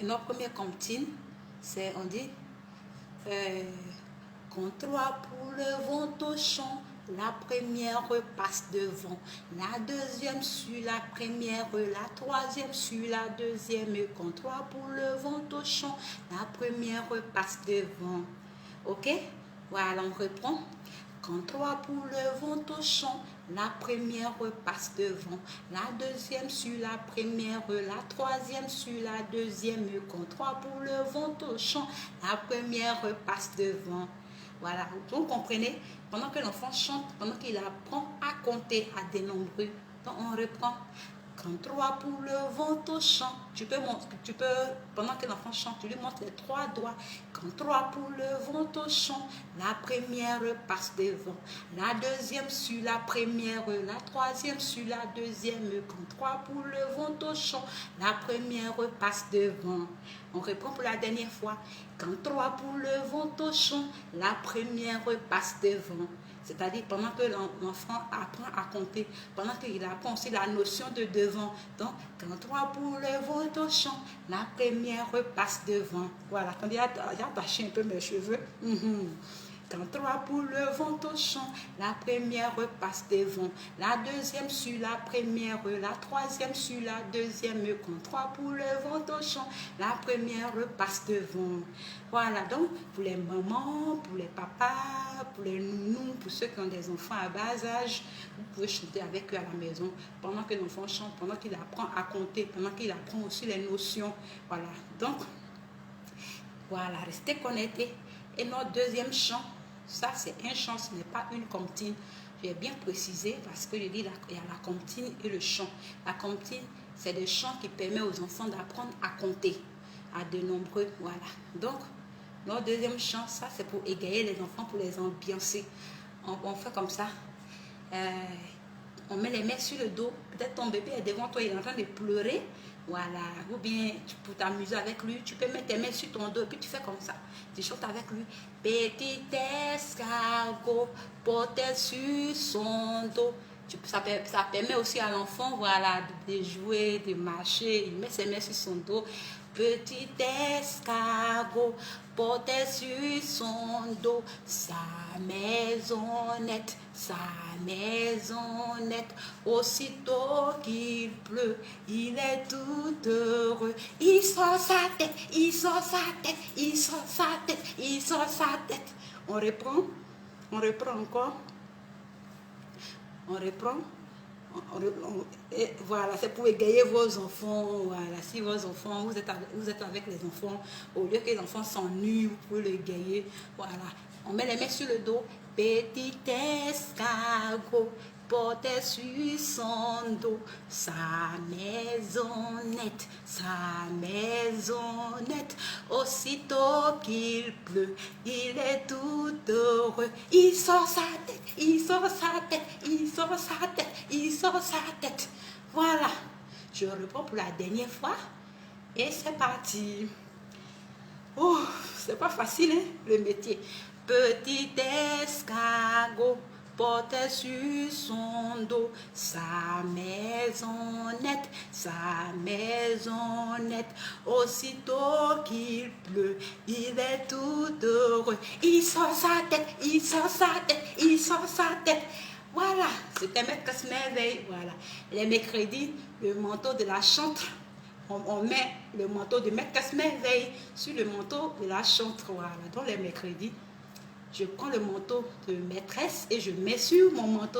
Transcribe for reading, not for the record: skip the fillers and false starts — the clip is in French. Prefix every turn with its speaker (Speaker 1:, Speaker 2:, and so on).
Speaker 1: Et notre première comptine, c'est, on dit, quand 3 poules vont au champ, la première passe devant, la deuxième suit la première, la troisième suit la deuxième. Quand 3 poules vont au champ, la première passe devant. Ok? Voilà, on reprend. Quand 3 poules vont au champ, la première passe devant, la deuxième suit la première, la troisième suit la deuxième. Quand 3 poules vont au champ, la première passe devant. Voilà, vous comprenez? Pendant que l'enfant chante, pendant qu'il apprend à compter, à dénombrer, donc on reprend. Quand 3 poules vont au champ, pendant que l'enfant chante, tu lui montres les 3 doigts. Quand 3 poules vont au champ, la première passe devant, la deuxième suit la première, la troisième suit la deuxième. Quand 3 poules vont au champ, la première passe devant. On reprend pour la dernière fois. Quand 3 poules vont au champ, la première passe devant. C'est-à-dire pendant que l'enfant apprend à compter, pendant qu'il apprend aussi la notion de devant. Donc, quand 3 poules vont au champ, la première passe devant. Voilà, attendez, j'ai attaché un peu mes cheveux. Quand 3 poules vont au champ, la première passe devant, la deuxième suit la première, la troisième suit la deuxième. Quand 3 poules vont au champ, la première passe devant. Voilà, donc pour les mamans, pour les papas, pour les nounous, pour ceux qui ont des enfants à bas âge, vous pouvez chanter avec eux à la maison pendant que l'enfant chante, pendant qu'il apprend à compter, pendant qu'il apprend aussi les notions. Voilà, donc voilà, restez connectés. Et notre deuxième chant, ça c'est un chant, ce n'est pas une comptine. J'ai bien précisé parce que je dis il y a la comptine et le chant. La comptine, c'est des chants qui permettent aux enfants d'apprendre à compter, à de nombreux. Voilà. Donc, notre deuxième chant, ça c'est pour égayer les enfants, pour les ambiancer. On fait comme ça. On met les mains sur le dos. Peut-être ton bébé est devant toi, il est en train de pleurer. Voilà. Ou bien, pour t'amuser avec lui, tu peux mettre tes mains sur ton dos et puis tu fais comme ça. Tu chantes avec lui. Petit escargot porté sur son dos. Ça permet aussi à l'enfant, voilà, de jouer, de marcher. Il met ses mains sur son dos. Petit escargot portait sur son dos sa maisonnette, aussitôt qu'il pleut, il est tout heureux. Il sort sa tête, il sort sa tête, il sort sa tête, il sort sa tête. On reprend encore. On reprend. Et voilà, c'est pour égayer vos enfants. Voilà, si vos enfants, vous êtes avec les enfants, au lieu que les enfants s'ennuient, vous pouvez les égayer. Voilà, on met les mains sur le dos. Petit escargot portait sur son dos sa maisonnette, aussitôt qu'il pleut, il est tout heureux. Il sort sa tête, il sort sa tête, il sort sa tête, il sort sa tête. Voilà, je reprends pour la dernière fois et c'est parti. Oh, c'est pas facile, hein, le métier. Petit escargot portait sur son dos sa maisonnette, aussitôt qu'il pleut, il est tout heureux. Il sort sa tête, il sort sa tête, il sort sa tête. Voilà, c'était Maître Merveille. Voilà, les mercredis, le manteau de la chante. On met le manteau de Maître Merveille sur le manteau de la chante. Voilà, donc les mercredis, je prends le manteau de maîtresse et je mets sur mon manteau